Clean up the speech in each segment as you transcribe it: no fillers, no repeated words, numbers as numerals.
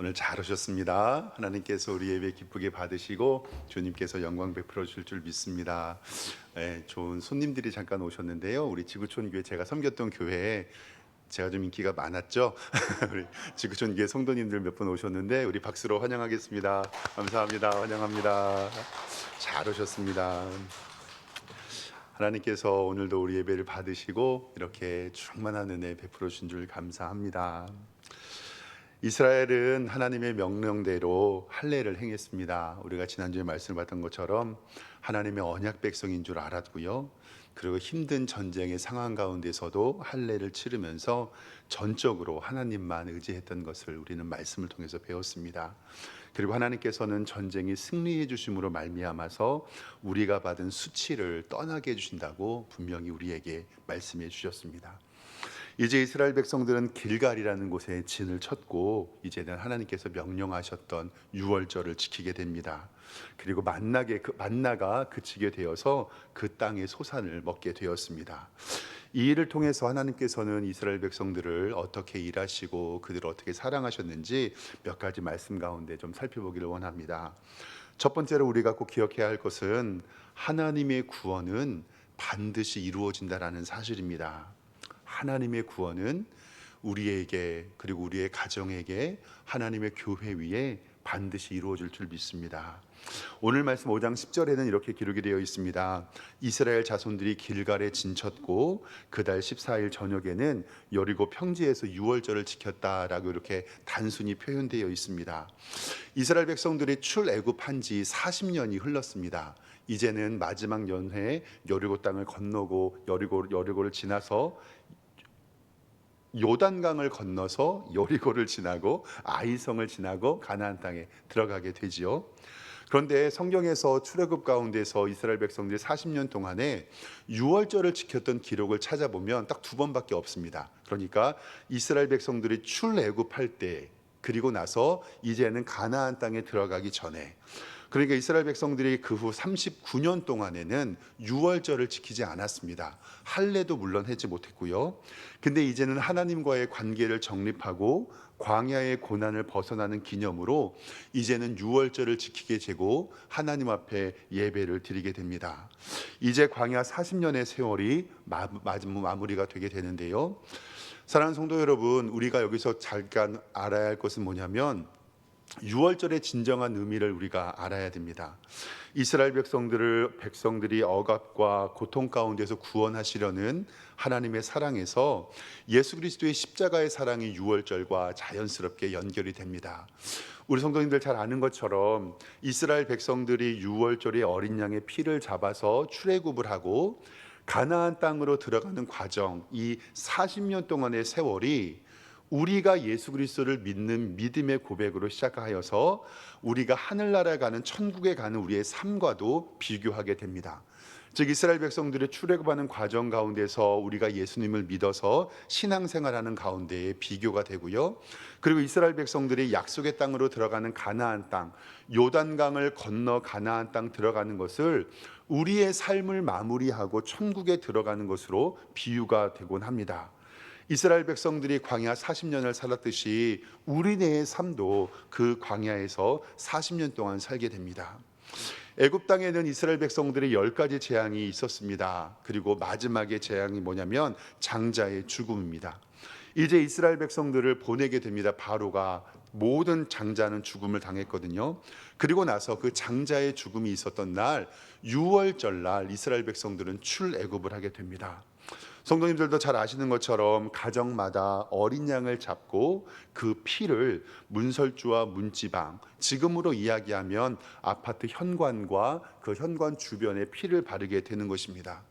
오늘 잘 오셨습니다. 하나님께서 우리 예배 기쁘게 받으시고 주님께서 영광 베풀어 주실 줄 믿습니다. 좋은 손님들이 잠깐 오셨는데요. 우리 지구촌 교회 제가 섬겼던 교회에 제가 좀 인기가 많았죠. 우리 지구촌 교회 성도님들 몇 분 오셨는데 우리 박수로 환영하겠습니다. 감사합니다. 환영합니다. 잘 오셨습니다. 하나님께서 오늘도 우리 예배를 받으시고 이렇게 충만한 은혜 베풀어 주신 줄 감사합니다. 이스라엘은 하나님의 명령대로 할례를 행했습니다. 우리가 지난주에 말씀을 받은 것처럼 하나님의 언약 백성인 줄 알았고요. 그리고 힘든 전쟁의 상황 가운데서도 할례를 치르면서 전적으로 하나님만 의지했던 것을 우리는 말씀을 통해서 배웠습니다. 그리고 하나님께서는 전쟁이 승리해 주심으로 말미암아서 우리가 받은 수치를 떠나게 해주신다고 분명히 우리에게 말씀해 주셨습니다. 이제 이스라엘 백성들은 길갈이라는 곳에 진을 쳤고 이제는 하나님께서 명령하셨던 유월절을 지키게 됩니다. 그리고 만나가 그치게 되어서 그 땅의 소산을 먹게 되었습니다. 이 일을 통해서 하나님께서는 이스라엘 백성들을 어떻게 일하시고 그들을 어떻게 사랑하셨는지 몇 가지 말씀 가운데 좀 살펴보기를 원합니다. 첫 번째로 우리가 꼭 기억해야 할 것은 하나님의 구원은 반드시 이루어진다라는 사실입니다. 하나님의 구원은 우리에게 그리고 우리의 가정에게 하나님의 교회 위에 반드시 이루어질 줄 믿습니다. 오늘 말씀 5장 10절에는 이렇게 기록이 되어 있습니다. 이스라엘 자손들이 길갈에 진쳤고 그달 14일 저녁에는 여리고 평지에서 유월절을 지켰다라고 이렇게 단순히 표현되어 있습니다. 이스라엘 백성들이 출애굽한 지 40년이 흘렀습니다. 이제는 마지막 연회에 여리고 땅을 건너고 여리고를 지나서 요단강을 건너서 여리고를 지나고 아이성을 지나고 가나안 땅에 들어가게 되지요. 그런데 성경에서 출애굽 가운데서 이스라엘 백성들이 40년 동안에 유월절을 지켰던 기록을 찾아보면 딱 두 번밖에 없습니다. 그러니까 이스라엘 백성들이 출애굽할 때 그리고 나서 이제는 가나안 땅에 들어가기 전에, 그러니까 이스라엘 백성들이 그 후 39년 동안에는 유월절을 지키지 않았습니다. 할례도 물론 하지 못했고요. 근데 이제는 하나님과의 관계를 정립하고 광야의 고난을 벗어나는 기념으로 이제는 유월절을 지키게 되고 하나님 앞에 예배를 드리게 됩니다. 이제 광야 40년의 세월이 마무리가 되게 되는데요. 사랑하는 성도 여러분, 우리가 여기서 잠깐 알아야 할 것은 뭐냐면 유월절의 진정한 의미를 우리가 알아야 됩니다. 이스라엘 백성들이 억압과 고통 가운데서 구원하시려는 하나님의 사랑에서 예수 그리스도의 십자가의 사랑이 유월절과 자연스럽게 연결이 됩니다. 우리 성도님들 잘 아는 것처럼 이스라엘 백성들이 유월절에 어린 양의 피를 잡아서 출애굽을 하고 가나안 땅으로 들어가는 과정, 이 40년 동안의 세월이 우리가 예수 그리스도를 믿는 믿음의 고백으로 시작하여서 우리가 하늘나라에 가는 천국에 가는 우리의 삶과도 비교하게 됩니다. 즉 이스라엘 백성들의 출애굽하는 과정 가운데서 우리가 예수님을 믿어서 신앙생활하는 가운데에 비교가 되고요. 그리고 이스라엘 백성들이 약속의 땅으로 들어가는 가나안 땅, 요단강을 건너 가나안 땅 들어가는 것을 우리의 삶을 마무리하고 천국에 들어가는 것으로 비유가 되곤 합니다. 이스라엘 백성들이 광야 40년을 살았듯이 우리네의 삶도 그 광야에서 40년 동안 살게 됩니다. 애굽 땅에는 이스라엘 백성들의 10가지 재앙이 있었습니다. 그리고 마지막의 재앙이 뭐냐면 장자의 죽음입니다. 이제 이스라엘 백성들을 보내게 됩니다. 바로가 모든 장자는 죽음을 당했거든요. 그리고 나서 그 장자의 죽음이 있었던 날 유월절 날 이스라엘 백성들은 출애굽을 하게 됩니다. 성도님들도 잘 아시는 것처럼 가정마다 어린 양을 잡고 그 피를 문설주와 문지방, 지금으로 이야기하면 아파트 현관과 그 현관 주변에 피를 바르게 되는 것입니다.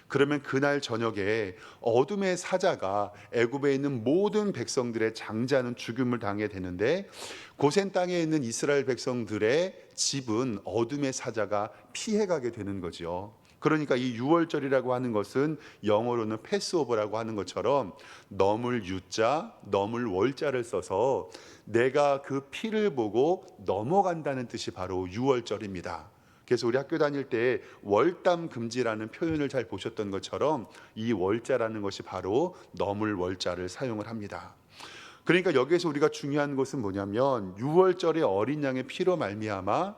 그러면 그날 저녁에 어둠의 사자가 애굽에 있는 모든 백성들의 장자는 죽음을 당하게 되는데 고센 땅에 있는 이스라엘 백성들의 집은 어둠의 사자가 피해가게 되는 거죠. 그러니까 이 유월절이라고 하는 것은 영어로는 패스오버라고 하는 것처럼 넘을 유자, 넘을 월자를 써서 내가 그 피를 보고 넘어간다는 뜻이 바로 유월절입니다. 그래서 우리 학교 다닐 때 월담 금지라는 표현을 잘 보셨던 것처럼 이 월자라는 것이 바로 넘을 월자를 사용을 합니다. 그러니까 여기에서 우리가 중요한 것은 뭐냐면 유월절의 어린 양의 피로 말미암아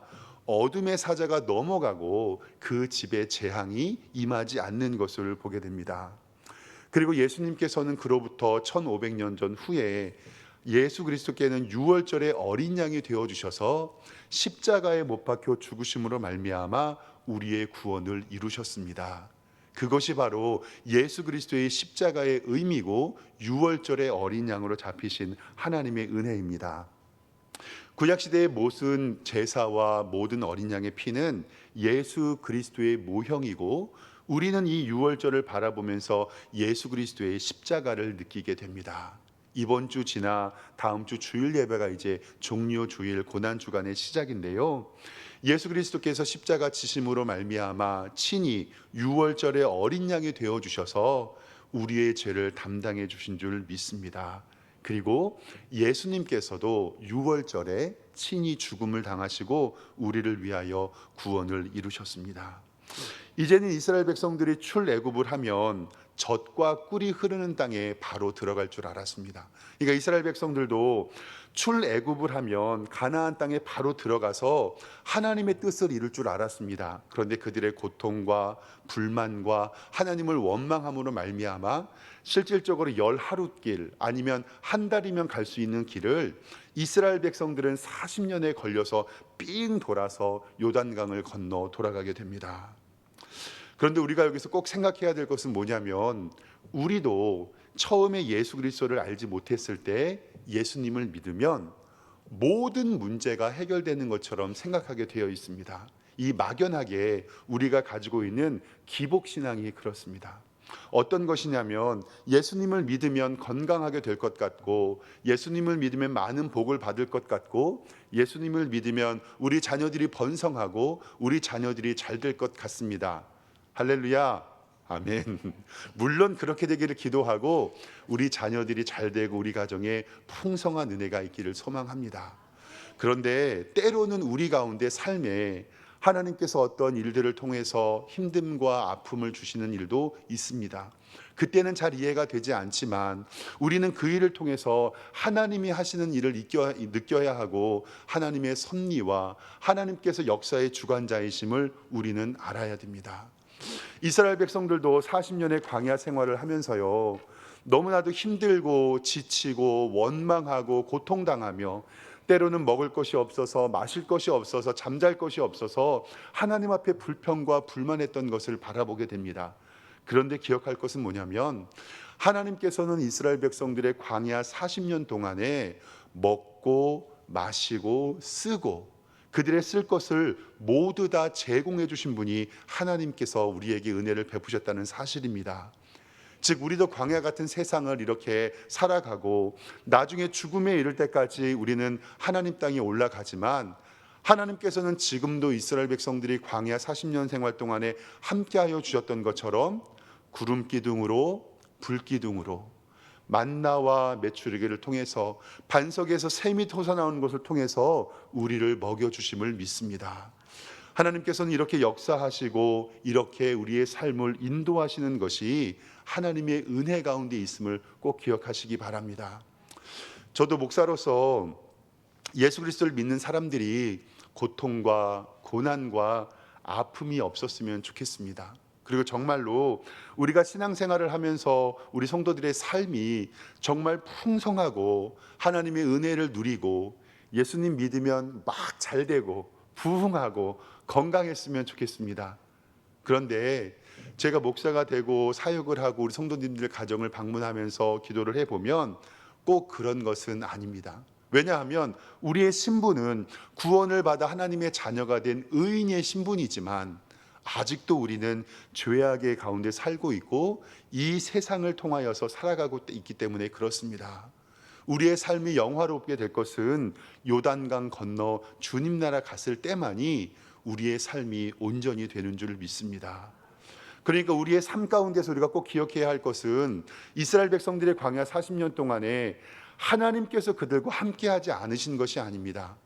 어둠의 사자가 넘어가고 그 집에 재앙이 임하지 않는 것을 보게 됩니다. 그리고 예수님께서는 그로부터 1500년 전 후에 예수 그리스도께는 유월절의 어린 양이 되어 주셔서 십자가에 못 박혀 죽으심으로 말미암아 우리의 구원을 이루셨습니다. 그것이 바로 예수 그리스도의 십자가의 의미고 유월절의 어린 양으로 잡히신 하나님의 은혜입니다. 구약 시대의 모든 제사와 모든 어린 양의 피는 예수 그리스도의 모형이고 우리는 이 유월절을 바라보면서 예수 그리스도의 십자가를 느끼게 됩니다. 이번 주 지나 다음 주 주일 예배가 이제 종료 주일 고난 주간의 시작인데요. 예수 그리스도께서 십자가 지심으로 말미암아 친히 유월절의 어린 양이 되어 주셔서 우리의 죄를 담당해 주신 줄 믿습니다. 그리고 예수님께서도 유월절에 친히 죽음을 당하시고 우리를 위하여 구원을 이루셨습니다. 이제는 이스라엘 백성들이 출애굽을 하면 젖과 꿀이 흐르는 땅에 바로 들어갈 줄 알았습니다. 그러니까 이스라엘 백성들도 출애굽을 하면 가나안 땅에 바로 들어가서 하나님의 뜻을 이룰 줄 알았습니다. 그런데 그들의 고통과 불만과 하나님을 원망함으로 말미암아 실질적으로 10하룻길 아니면 한 달이면 갈 수 있는 길을 이스라엘 백성들은 40년에 걸려서 삥 돌아서 요단강을 건너 돌아가게 됩니다. 그런데 우리가 여기서 꼭 생각해야 될 것은 뭐냐면 우리도 처음에 예수 그리스도를 알지 못했을 때 예수님을 믿으면 모든 문제가 해결되는 것처럼 생각하게 되어 있습니다. 이 막연하게 우리가 가지고 있는 기복신앙이 그렇습니다. 어떤 것이냐면 예수님을 믿으면 건강하게 될 것 같고 예수님을 믿으면 많은 복을 받을 것 같고 예수님을 믿으면 우리 자녀들이 번성하고 우리 자녀들이 잘 될 것 같습니다. 할렐루야, 아멘. 물론 그렇게 되기를 기도하고 우리 자녀들이 잘 되고 우리 가정에 풍성한 은혜가 있기를 소망합니다. 그런데 때로는 우리 가운데 삶에 하나님께서 어떤 일들을 통해서 힘듦과 아픔을 주시는 일도 있습니다. 그때는 잘 이해가 되지 않지만 우리는 그 일을 통해서 하나님이 하시는 일을 느껴야 하고 하나님의 섭리와 하나님께서 역사의 주관자이심을 우리는 알아야 됩니다. 이스라엘 백성들도 40년의 광야 생활을 하면서요, 너무나도 힘들고 지치고 원망하고 고통당하며 때로는 먹을 것이 없어서 마실 것이 없어서 잠잘 것이 없어서 하나님 앞에 불평과 불만했던 것을 바라보게 됩니다. 그런데 기억할 것은 뭐냐면 하나님께서는 이스라엘 백성들의 광야 40년 동안에 먹고 마시고 쓰고 그들의 쓸 것을 모두 다 제공해 주신 분이 하나님께서 우리에게 은혜를 베푸셨다는 사실입니다. 즉 우리도 광야 같은 세상을 이렇게 살아가고 나중에 죽음에 이를 때까지 우리는 하나님 땅에 올라가지만 하나님께서는 지금도 이스라엘 백성들이 광야 40년 생활 동안에 함께하여 주셨던 것처럼 구름 기둥으로 불 기둥으로 만나와 메추리기를 통해서 반석에서 샘이 솟아나오는 것을 통해서 우리를 먹여주심을 믿습니다. 하나님께서는 이렇게 역사하시고 이렇게 우리의 삶을 인도하시는 것이 하나님의 은혜 가운데 있음을 꼭 기억하시기 바랍니다. 저도 목사로서 예수 그리스도를 믿는 사람들이 고통과 고난과 아픔이 없었으면 좋겠습니다. 그리고 정말로 우리가 신앙생활을 하면서 우리 성도들의 삶이 정말 풍성하고 하나님의 은혜를 누리고 예수님 믿으면 막 잘되고 부흥하고 건강했으면 좋겠습니다. 그런데 제가 목사가 되고 사역을 하고 우리 성도님들 가정을 방문하면서 기도를 해보면 꼭 그런 것은 아닙니다. 왜냐하면 우리의 신분은 구원을 받아 하나님의 자녀가 된 의인의 신분이지만 아직도 우리는 죄악의 가운데 살고 있고 이 세상을 통하여서 살아가고 있기 때문에 그렇습니다. 우리의 삶이 영화롭게 될 것은 요단강 건너 주님 나라 갔을 때만이 우리의 삶이 온전히 되는 줄 믿습니다. 그러니까 우리의 삶 가운데서 우리가 꼭 기억해야 할 것은 이스라엘 백성들의 광야 40년 동안에 하나님께서 그들과 함께하지 않으신 것이 아닙니다.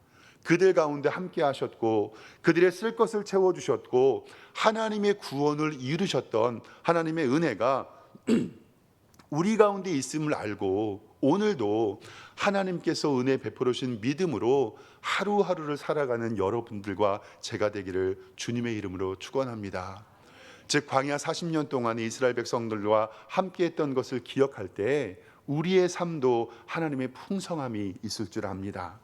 그들 가운데 함께 하셨고 그들의 쓸 것을 채워주셨고 하나님의 구원을 이루셨던 하나님의 은혜가 우리 가운데 있음을 알고 오늘도 하나님께서 은혜 베풀어 주신 믿음으로 하루하루를 살아가는 여러분들과 제가 되기를 주님의 이름으로 축원합니다. 즉 광야 40년 동안 이스라엘 백성들과 함께했던 것을 기억할 때 우리의 삶도 하나님의 풍성함이 있을 줄 압니다.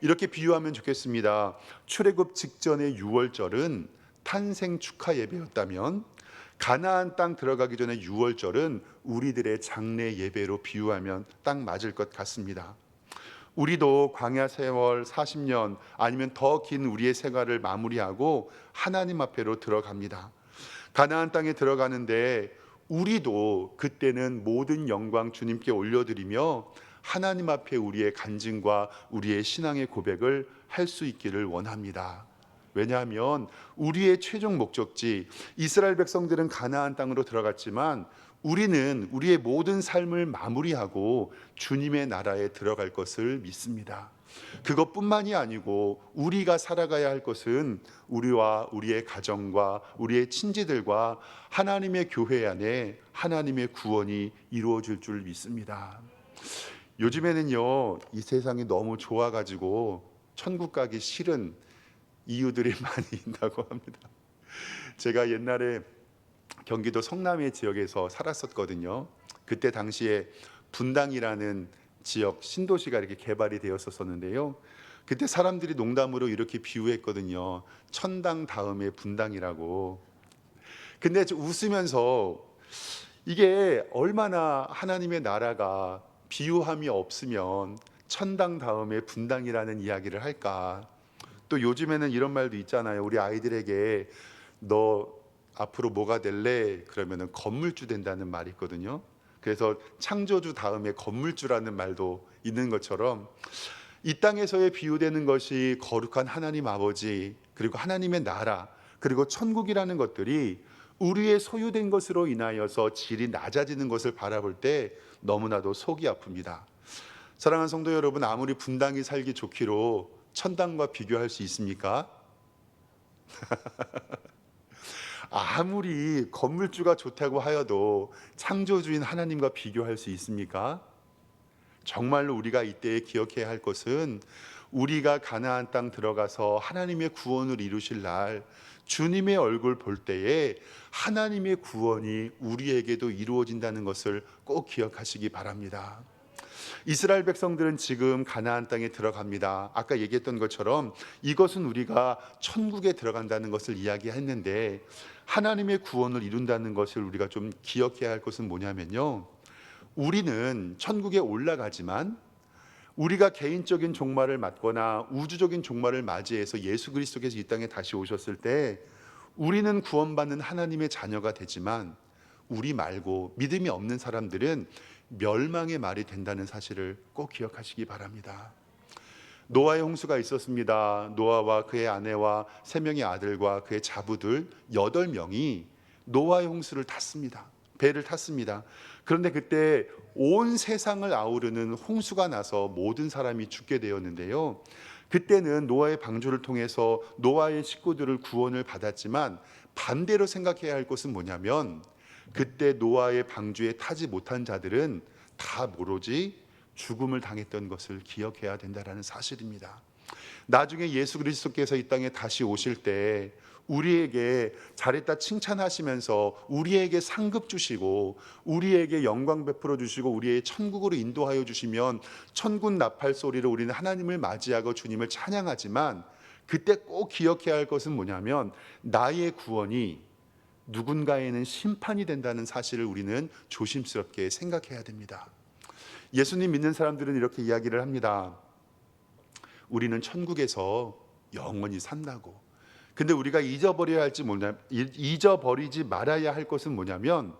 이렇게 비유하면 좋겠습니다. 출애굽 직전의 유월절은 탄생 축하 예배였다면 가나안 땅 들어가기 전에 유월절은 우리들의 장래 예배로 비유하면 딱 맞을 것 같습니다. 우리도 광야 세월 40년 아니면 더 긴 우리의 생활을 마무리하고 하나님 앞에로 들어갑니다. 가나안 땅에 들어가는데 우리도 그때는 모든 영광 주님께 올려드리며 하나님 앞에 우리의 간증과 우리의 신앙의 고백을 할 수 있기를 원합니다. 왜냐하면 우리의 최종 목적지 이스라엘 백성들은 가나안 땅으로 들어갔지만 우리는 우리의 모든 삶을 마무리하고 주님의 나라에 들어갈 것을 믿습니다. 그것뿐만이 아니고 우리가 살아가야 할 것은 우리와 우리의 가정과 우리의 친지들과 하나님의 교회 안에 하나님의 구원이 이루어질 줄 믿습니다. 요즘에는요, 이 세상이 너무 좋아가지고 천국 가기 싫은 이유들이 많이 있다고 합니다. 제가 옛날에 경기도 성남의 지역에서 살았었거든요. 그때 당시에 분당이라는 지역 신도시가 이렇게 개발이 되었었는데요. 그때 사람들이 농담으로 이렇게 비유했거든요. 천당 다음에 분당이라고. 근데 웃으면서 이게 얼마나 하나님의 나라가 비유함이 없으면 천당 다음에 분당이라는 이야기를 할까. 또 요즘에는 이런 말도 있잖아요. 우리 아이들에게 너 앞으로 뭐가 될래? 그러면은 건물주 된다는 말이 있거든요. 그래서 창조주 다음에 건물주라는 말도 있는 것처럼 이 땅에서의 비유되는 것이 거룩한 하나님 아버지, 그리고 하나님의 나라, 그리고 천국이라는 것들이 우리의 소유된 것으로 인하여서 질이 낮아지는 것을 바라볼 때 너무나도 속이 아픕니다. 사랑하는 성도 여러분, 아무리 분당이 살기 좋기로 천당과 비교할 수 있습니까? 아무리 건물주가 좋다고 하여도 창조주인 하나님과 비교할 수 있습니까? 정말로 우리가 이때에 기억해야 할 것은 우리가 가나안 땅 들어가서 하나님의 구원을 이루실 날 주님의 얼굴 볼 때에 하나님의 구원이 우리에게도 이루어진다는 것을 꼭 기억하시기 바랍니다. 이스라엘 백성들은 지금 가나안 땅에 들어갑니다. 아까 얘기했던 것처럼 이것은 우리가 천국에 들어간다는 것을 이야기했는데 하나님의 구원을 이룬다는 것을 우리가 좀 기억해야 할 것은 뭐냐면요, 우리는 천국에 올라가지만 우리가 개인적인 종말을 맞거나 우주적인 종말을 맞이해서 예수 그리스도께서 이 땅에 다시 오셨을 때 우리는 구원받는 하나님의 자녀가 되지만 우리 말고 믿음이 없는 사람들은 멸망의 말이 된다는 사실을 꼭 기억하시기 바랍니다. 노아의 홍수가 있었습니다. 노아와 그의 아내와 3명의 아들과 그의 자부들 8명이 노아의 홍수를 탔습니다. 배를 탔습니다. 그런데 그때 온 세상을 아우르는 홍수가 나서 모든 사람이 죽게 되었는데요. 그때는 노아의 방주를 통해서 노아의 식구들을 구원을 받았지만 반대로 생각해야 할 것은 뭐냐면 그때 노아의 방주에 타지 못한 자들은 다 모르지 죽음을 당했던 것을 기억해야 된다는 사실입니다. 나중에 예수 그리스도께서 이 땅에 다시 오실 때 우리에게 잘했다 칭찬하시면서 우리에게 상급 주시고 우리에게 영광 베풀어 주시고 우리의 천국으로 인도하여 주시면 천군 나팔 소리로 우리는 하나님을 맞이하고 주님을 찬양하지만 그때 꼭 기억해야 할 것은 뭐냐면 나의 구원이 누군가에는 심판이 된다는 사실을 우리는 조심스럽게 생각해야 됩니다. 예수님 믿는 사람들은 이렇게 이야기를 합니다. 우리는 천국에서 영원히 산다고. 근데 우리가 잊어버리지 말아야 할 것은 뭐냐면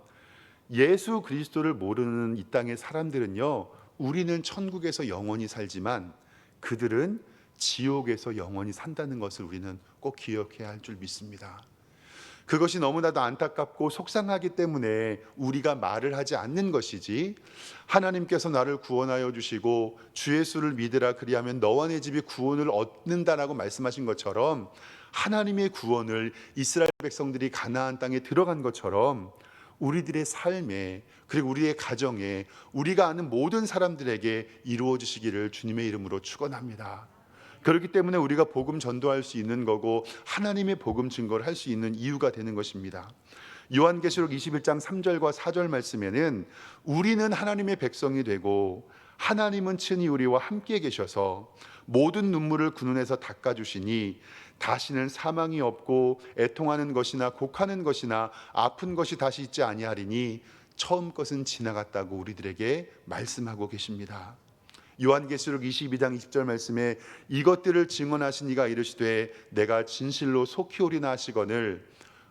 예수 그리스도를 모르는 이 땅의 사람들은요, 우리는 천국에서 영원히 살지만 그들은 지옥에서 영원히 산다는 것을 우리는 꼭 기억해야 할 줄 믿습니다. 그것이 너무나도 안타깝고 속상하기 때문에 우리가 말을 하지 않는 것이지, 하나님께서 나를 구원하여 주시고 주 예수를 믿으라 그리하면 너와 내 집이 구원을 얻는다라고 말씀하신 것처럼 하나님의 구원을 이스라엘 백성들이 가나안 땅에 들어간 것처럼 우리들의 삶에, 그리고 우리의 가정에, 우리가 아는 모든 사람들에게 이루어 주시기를 주님의 이름으로 축원합니다. 그렇기 때문에 우리가 복음 전도할 수 있는 거고, 하나님의 복음 증거를 할 수 있는 이유가 되는 것입니다. 요한계시록 21장 3절과 4절 말씀에는 우리는 하나님의 백성이 되고 하나님은 친히 우리와 함께 계셔서 모든 눈물을 그 눈에서 닦아주시니 다시는 사망이 없고 애통하는 것이나 곡하는 것이나 아픈 것이 다시 있지 아니하리니 처음 것은 지나갔다고 우리들에게 말씀하고 계십니다. 요한계시록 22장 20절 말씀에 이것들을 증언하신 이가 이르시되 내가 진실로 속히 오리나 하시거늘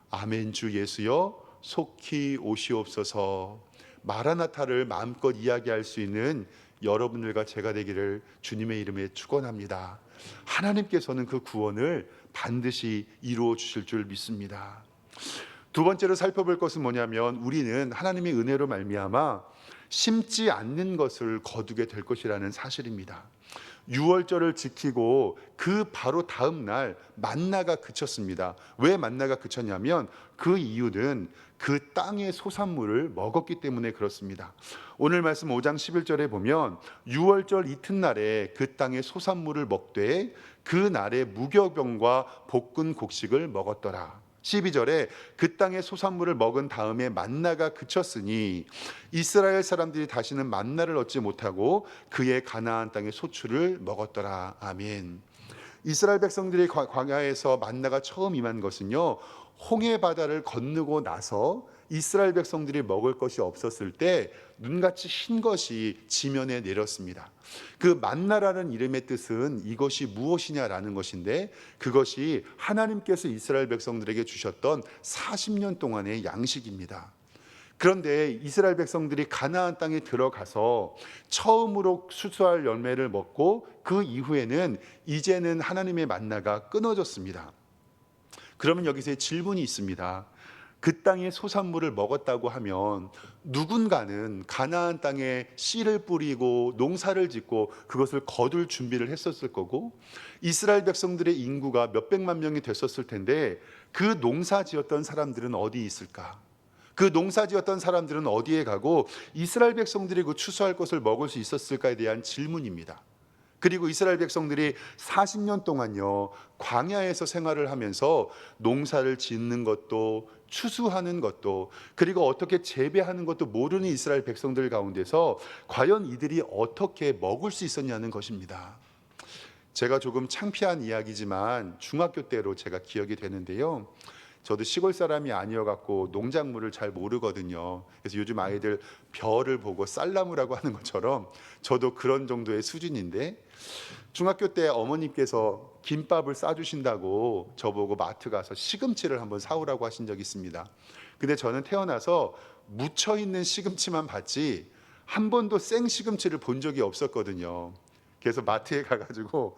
아멘 주 예수여 속히 오시옵소서. 마라나타를 마음껏 이야기할 수 있는 여러분들과 제가 되기를 주님의 이름에 축원합니다. 하나님께서는 그 구원을 반드시 이루어 주실 줄 믿습니다. 두 번째로 살펴볼 것은 뭐냐면 우리는 하나님의 은혜로 말미암아 심지 않는 것을 거두게 될 것이라는 사실입니다. 유월절을 지키고 그 바로 다음 날 만나가 그쳤습니다. 왜 만나가 그쳤냐면 그 이유는 그 땅의 소산물을 먹었기 때문에 그렇습니다. 오늘 말씀 5장 11절에 보면 유월절 이튿날에 그 땅의 소산물을 먹되 그 날에 무교병과 볶은 곡식을 먹었더라. 12절에 그 땅의 소산물을 먹은 다음에 만나가 그쳤으니 이스라엘 사람들이 다시는 만나를 얻지 못하고 그의 가나안 땅의 소출을 먹었더라. 아멘. 이스라엘 백성들이 광야에서 만나가 처음 임한 것은요, 홍해 바다를 건너고 나서 이스라엘 백성들이 먹을 것이 없었을 때 눈같이 흰 것이 지면에 내렸습니다. 그 만나라는 이름의 뜻은 이것이 무엇이냐라는 것인데 그것이 하나님께서 이스라엘 백성들에게 주셨던 40년 동안의 양식입니다. 그런데 이스라엘 백성들이 가나안 땅에 들어가서 처음으로 수수할 열매를 먹고 그 이후에는 이제는 하나님의 만나가 끊어졌습니다. 그러면 여기서 질문이 있습니다. 그 땅의 소산물을 먹었다고 하면 누군가는 가나안 땅에 씨를 뿌리고 농사를 짓고 그것을 거둘 준비를 했었을 거고 이스라엘 백성들의 인구가 몇백만 명이 됐었을 텐데 그 농사 지었던 사람들은 어디 있을까? 그 농사 지었던 사람들은 어디에 가고 이스라엘 백성들이 그 추수할 것을 먹을 수 있었을까에 대한 질문입니다. 그리고 이스라엘 백성들이 40년 동안요 광야에서 생활을 하면서 농사를 짓는 것도 추수하는 것도 그리고 어떻게 재배하는 것도 모르는 이스라엘 백성들 가운데서 과연 이들이 어떻게 먹을 수 있었냐는 것입니다. 제가 조금 창피한 이야기지만 중학교 때로 제가 기억이 되는데요, 저도 시골 사람이 아니어갖고 농작물을 잘 모르거든요. 그래서 요즘 아이들 별을 보고 쌀나무라고 하는 것처럼 저도 그런 정도의 수준인데 중학교 때 어머님께서 김밥을 싸주신다고 저보고 마트 가서 시금치를 한번 사오라고 하신 적이 있습니다. 근데 저는 태어나서 묻혀있는 시금치만 봤지 한 번도 생 시금치를 본 적이 없었거든요. 그래서 마트에 가가지고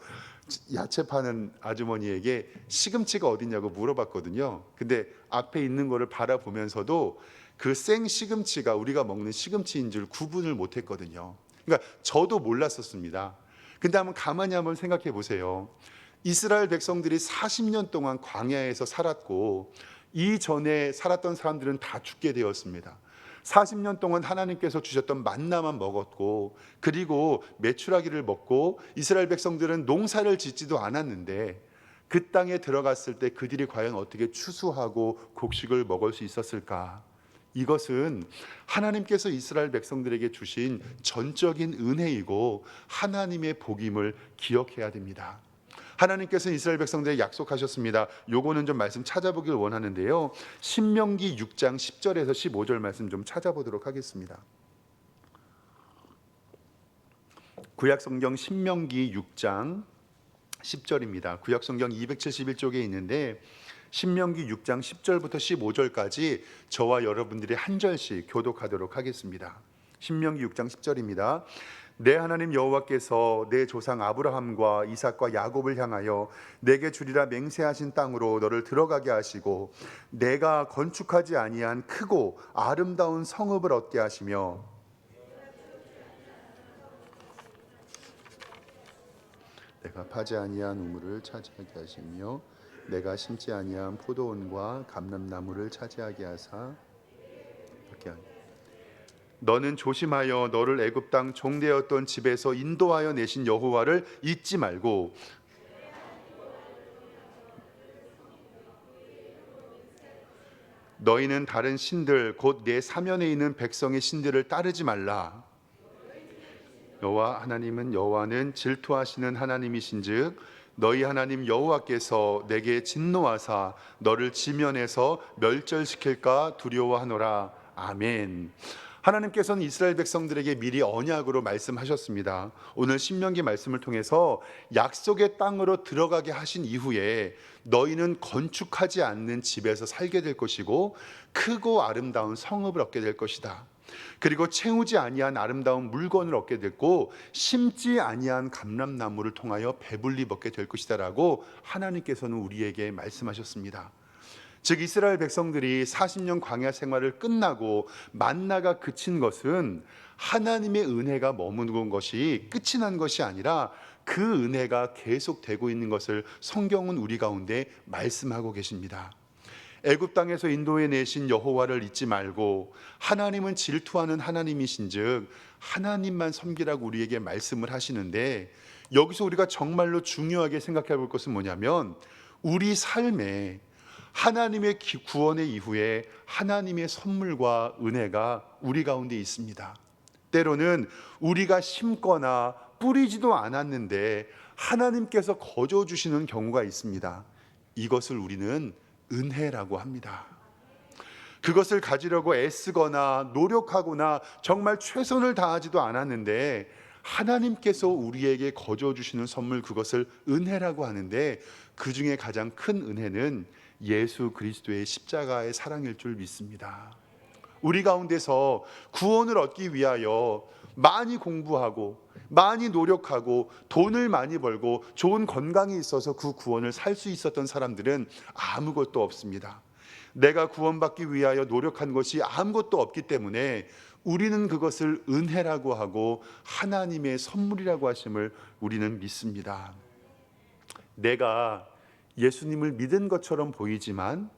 야채 파는 아주머니에게 시금치가 어디냐고 물어봤거든요. 근데 앞에 있는 거를 바라보면서도 그 생 시금치가 우리가 먹는 시금치인 줄 구분을 못했거든요. 그러니까 저도 몰랐었습니다. 근데 가만히 한번 생각해 보세요. 이스라엘 백성들이 40년 동안 광야에서 살았고 이전에 살았던 사람들은 다 죽게 되었습니다. 40년 동안 하나님께서 주셨던 만나만 먹었고 그리고 메추라기를 먹고 이스라엘 백성들은 농사를 짓지도 않았는데 그 땅에 들어갔을 때 그들이 과연 어떻게 추수하고 곡식을 먹을 수 있었을까? 이것은 하나님께서 이스라엘 백성들에게 주신 전적인 은혜이고 하나님의 복임을 기억해야 됩니다. 하나님께서 이스라엘 백성들에게 약속하셨습니다. 요거는 좀 말씀 찾아보길 원하는데요, 신명기 6장 10절에서 15절 말씀 좀 찾아보도록 하겠습니다. 구약성경 신명기 6장 10절입니다. 구약성경 271쪽에 있는데 신명기 6장 10절부터 15절까지 저와 여러분들이 한 절씩 교독하도록 하겠습니다. 신명기 6장 10절입니다. 내 하나님 여호와께서 내 조상 아브라함과 이삭과 야곱을 향하여 내게 주리라 맹세하신 땅으로 너를 들어가게 하시고 내가 건축하지 아니한 크고 아름다운 성읍을 얻게 하시며 내가 파지 아니한 우물을 차지하게 하시며 내가 심지 아니한 포도원과 감람나무를 차지하게 하사 있게 하니 너는 조심하여 너를 애굽 땅 종되었던 집에서 인도하여 내신 여호와를 잊지 말고 너희는 다른 신들 곧 내 사면에 있는 백성의 신들을 따르지 말라. 여호와는 질투하시는 하나님이신즉 너희 하나님 여호와께서 내게 진노하사 너를 지면에서 멸절시킬까 두려워하노라. 아멘. 하나님께서는 이스라엘 백성들에게 미리 언약으로 말씀하셨습니다. 오늘 신명기 말씀을 통해서 약속의 땅으로 들어가게 하신 이후에 너희는 건축하지 않는 집에서 살게 될 것이고 크고 아름다운 성읍을 얻게 될 것이다. 그리고 채우지 아니한 아름다운 물건을 얻게 됐고 심지 아니한 감람나무를 통하여 배불리 먹게 될 것이다라고 하나님께서는 우리에게 말씀하셨습니다. 즉 이스라엘 백성들이 40년 광야 생활을 끝나고 만나가 그친 것은 하나님의 은혜가 머무는 것이 끝이 난 것이 아니라 그 은혜가 계속되고 있는 것을 성경은 우리 가운데 말씀하고 계십니다. 애굽 땅에서 인도해 내신 여호와를 잊지 말고 하나님은 질투하는 하나님이신즉 하나님만 섬기라고 우리에게 말씀을 하시는데, 여기서 우리가 정말로 중요하게 생각해 볼 것은 뭐냐면 우리 삶에 하나님의 구원의 이후에 하나님의 선물과 은혜가 우리 가운데 있습니다. 때로는 우리가 심거나 뿌리지도 않았는데 하나님께서 거저 주시는 경우가 있습니다. 이것을 우리는 은혜라고 합니다. 그것을 가지려고 애쓰거나 노력하거나 정말 최선을 다하지도 않았는데 하나님께서 우리에게 거저 주시는 선물, 그것을 은혜라고 하는데 그 중에 가장 큰 은혜는 예수 그리스도의 십자가의 사랑일 줄 믿습니다. 우리 가운데서 구원을 얻기 위하여 많이 공부하고 많이 노력하고 돈을 많이 벌고 좋은 건강이 있어서 그 구원을 살 수 있었던 사람들은 아무것도 없습니다. 내가 구원받기 위하여 노력한 것이 아무것도 없기 때문에 우리는 그것을 은혜라고 하고 하나님의 선물이라고 하심을 우리는 믿습니다. 내가 예수님을 믿은 것처럼 보이지만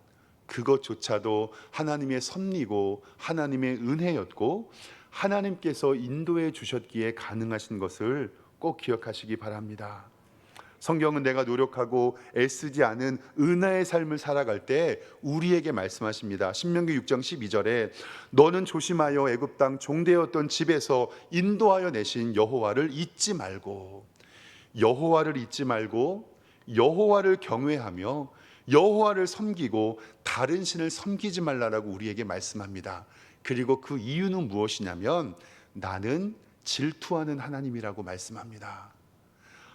그것조차도 하나님의 섭리고 하나님의 은혜였고 하나님께서 인도해 주셨기에 가능하신 것을 꼭 기억하시기 바랍니다. 성경은 내가 노력하고 애쓰지 않은 은혜의 삶을 살아갈 때 우리에게 말씀하십니다. 신명기 6장 12절에 너는 조심하여 애굽 땅 종되었던 집에서 인도하여 내신 여호와를 잊지 말고, 여호와를 잊지 말고 여호와를 경외하며 여호와를 섬기고 다른 신을 섬기지 말라라고 우리에게 말씀합니다. 그리고 그 이유는 무엇이냐면 나는 질투하는 하나님이라고 말씀합니다.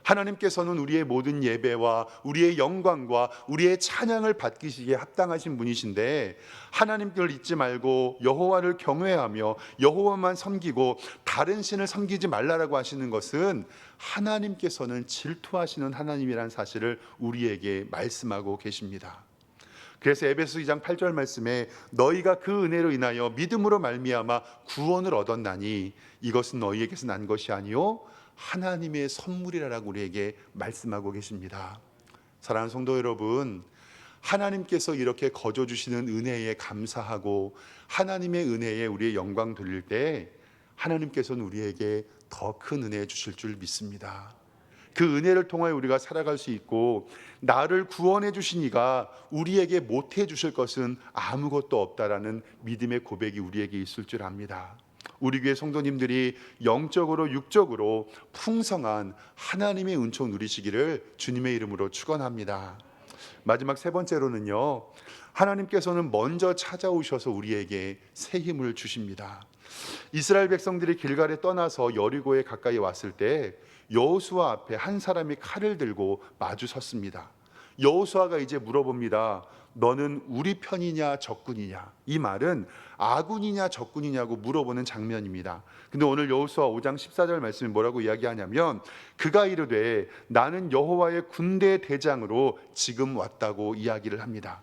하나님께서는 우리의 모든 예배와 우리의 영광과 우리의 찬양을 받기시기에 합당하신 분이신데 하나님을 잊지 말고 여호와를 경외하며 여호와만 섬기고 다른 신을 섬기지 말라라고 하시는 것은 하나님께서는 질투하시는 하나님이라는 사실을 우리에게 말씀하고 계십니다. 그래서 에베소 2장 8절 말씀에 너희가 그 은혜로 인하여 믿음으로 말미암아 구원을 얻었나니 이것은 너희에게서 난 것이 아니요 하나님의 선물이라고 우리에게 말씀하고 계십니다. 사랑하는 성도 여러분, 하나님께서 이렇게 거저 주시는 은혜에 감사하고 하나님의 은혜에 우리의 영광 돌릴 때 하나님께서는 우리에게 더 큰 은혜 주실 줄 믿습니다. 그 은혜를 통하여 우리가 살아갈 수 있고 나를 구원해 주신 이가 우리에게 못해 주실 것은 아무것도 없다라는 믿음의 고백이 우리에게 있을 줄 압니다. 우리 교회 성도님들이 영적으로 육적으로 풍성한 하나님의 은총 누리시기를 주님의 이름으로 축원합니다. 마지막 세 번째로는요, 하나님께서는 먼저 찾아오셔서 우리에게 새 힘을 주십니다. 이스라엘 백성들이 길갈에 떠나서 여리고에 가까이 왔을 때 여호수아 앞에 한 사람이 칼을 들고 마주 섰습니다. 여호수아가 이제 물어봅니다. 너는 우리 편이냐 적군이냐? 이 말은 아군이냐 적군이냐고 물어보는 장면입니다. 근데 오늘 여호수아 5장 14절 말씀이 뭐라고 이야기하냐면 그가 이르되 나는 여호와의 군대 대장으로 지금 왔다고 이야기를 합니다.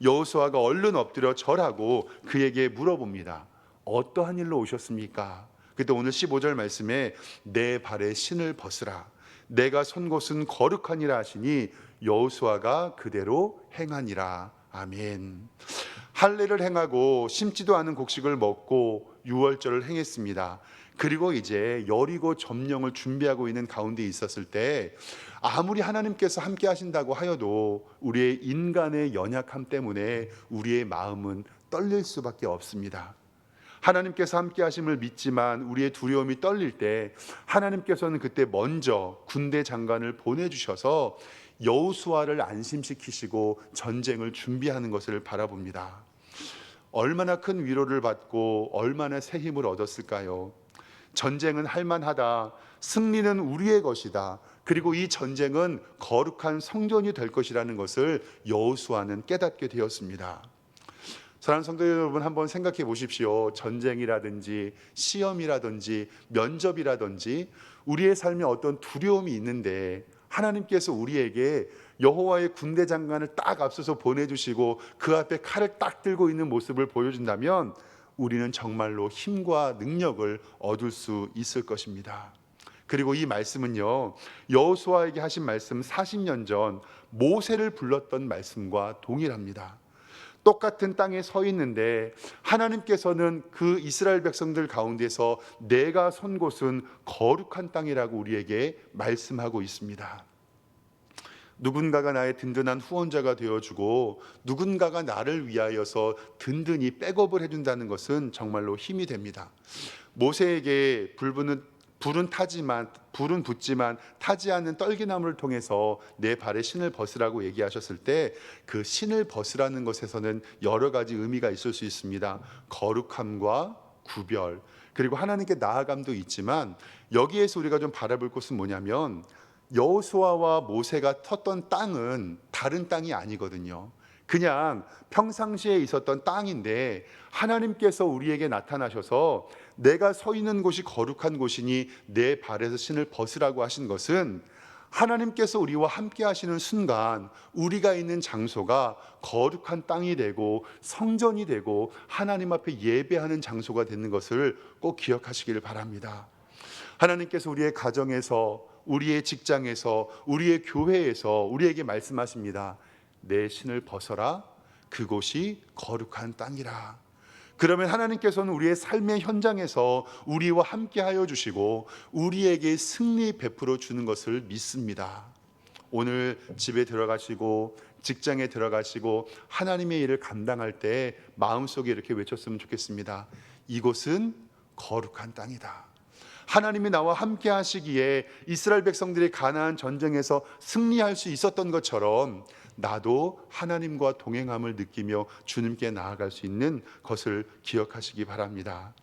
여호수아가 얼른 엎드려 절하고 그에게 물어봅니다. 어떠한 일로 오셨습니까? 그때 오늘 15절 말씀에 내 발에 신을 벗으라 내가 선 곳은 거룩하니라 하시니 여호수아가 그대로 행하니라. 아멘. 할례를 행하고 심지도 않은 곡식을 먹고 유월절을 행했습니다. 그리고 이제 여리고 점령을 준비하고 있는 가운데 있었을 때 아무리 하나님께서 함께 하신다고 하여도 우리의 인간의 연약함 때문에 우리의 마음은 떨릴 수밖에 없습니다. 하나님께서 함께 하심을 믿지만 우리의 두려움이 떨릴 때 하나님께서는 그때 먼저 군대 장관을 보내주셔서 여호수아를 안심시키시고 전쟁을 준비하는 것을 바라봅니다. 얼마나 큰 위로를 받고 얼마나 새 힘을 얻었을까요? 전쟁은 할만하다. 승리는 우리의 것이다. 그리고 이 전쟁은 거룩한 성전이 될 것이라는 것을 여호수아는 깨닫게 되었습니다. 사랑하는 성도 여러분, 한번 생각해 보십시오. 전쟁이라든지 시험이라든지 면접이라든지 우리의 삶에 어떤 두려움이 있는데 하나님께서 우리에게 여호와의 군대 장관을 딱 앞서서 보내주시고 그 앞에 칼을 딱 들고 있는 모습을 보여준다면 우리는 정말로 힘과 능력을 얻을 수 있을 것입니다. 그리고 이 말씀은요, 여호수아에게 하신 말씀 40년 전 모세를 불렀던 말씀과 동일합니다. 똑같은 땅에 서 있는데 하나님께서는 그 이스라엘 백성들 가운데서 내가 선 곳은 거룩한 땅이라고 우리에게 말씀하고 있습니다. 누군가가 나의 든든한 후원자가 되어주고 누군가가 나를 위하여서 든든히 백업을 해준다는 것은 정말로 힘이 됩니다. 모세에게 불은 붙지만 타지 않는 떨기나무를 통해서 내 발에 신을 벗으라고 얘기하셨을 때 그 신을 벗으라는 것에서는 여러 가지 의미가 있을 수 있습니다. 거룩함과 구별, 그리고 하나님께 나아감도 있지만 여기에서 우리가 좀 바라볼 것은 뭐냐면 여호수아와 모세가 텄던 땅은 다른 땅이 아니거든요. 그냥 평상시에 있었던 땅인데 하나님께서 우리에게 나타나셔서 내가 서 있는 곳이 거룩한 곳이니 내 발에서 신을 벗으라고 하신 것은 하나님께서 우리와 함께 하시는 순간 우리가 있는 장소가 거룩한 땅이 되고 성전이 되고 하나님 앞에 예배하는 장소가 되는 것을 꼭 기억하시기를 바랍니다. 하나님께서 우리의 가정에서, 우리의 직장에서, 우리의 교회에서 우리에게 말씀하십니다. 내 신을 벗어라. 그곳이 거룩한 땅이라. 그러면 하나님께서는 우리의 삶의 현장에서 우리와 함께 하여 주시고 우리에게 승리 베풀어 주는 것을 믿습니다. 오늘 집에 들어가시고 직장에 들어가시고 하나님의 일을 감당할 때 마음속에 이렇게 외쳤으면 좋겠습니다. 이곳은 거룩한 땅이다. 하나님이 나와 함께 하시기에 이스라엘 백성들이 가나안 전쟁에서 승리할 수 있었던 것처럼 나도 하나님과 동행함을 느끼며 주님께 나아갈 수 있는 것을 기억하시기 바랍니다.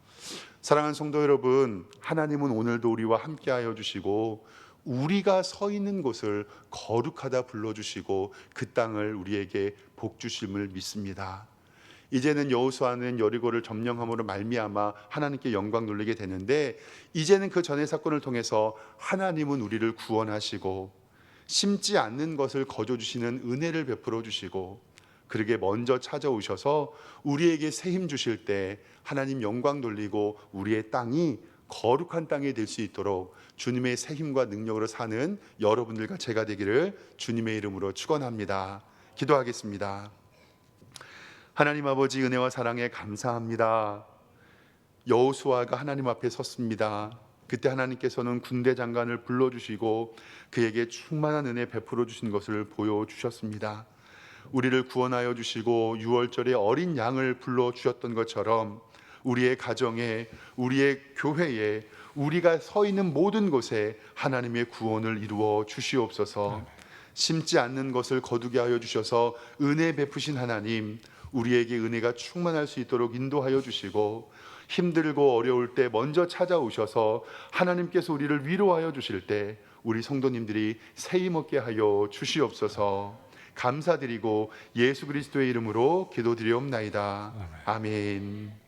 사랑하는 성도 여러분, 하나님은 오늘도 우리와 함께 하여 주시고 우리가 서 있는 곳을 거룩하다 불러주시고 그 땅을 우리에게 복 주심을 믿습니다. 이제는 여호수아는 여리고를 점령함으로 말미암아 하나님께 영광 돌리게 되는데 이제는 그 전의 사건을 통해서 하나님은 우리를 구원하시고 심지 않는 것을 거저주시는 은혜를 베풀어 주시고 그러게 먼저 찾아오셔서 우리에게 새 힘 주실 때 하나님 영광 돌리고 우리의 땅이 거룩한 땅이 될 수 있도록 주님의 새 힘과 능력으로 사는 여러분들과 제가 되기를 주님의 이름으로 축원합니다. 기도하겠습니다. 하나님 아버지, 은혜와 사랑에 감사합니다. 여호수아가 하나님 앞에 섰습니다. 그때 하나님께서는 군대 장관을 불러주시고 그에게 충만한 은혜 베풀어 주신 것을 보여주셨습니다. 우리를 구원하여 주시고 유월절에 어린 양을 불러주셨던 것처럼 우리의 가정에, 우리의 교회에, 우리가 서 있는 모든 곳에 하나님의 구원을 이루어 주시옵소서. 심지 않는 것을 거두게 하여 주셔서 은혜 베푸신 하나님, 우리에게 은혜가 충만할 수 있도록 인도하여 주시고 힘들고 어려울 때 먼저 찾아오셔서 하나님께서 우리를 위로하여 주실 때 우리 성도님들이 새 힘 얻게 하여 주시옵소서. 감사드리고 예수 그리스도의 이름으로 기도드리옵나이다. 아멘.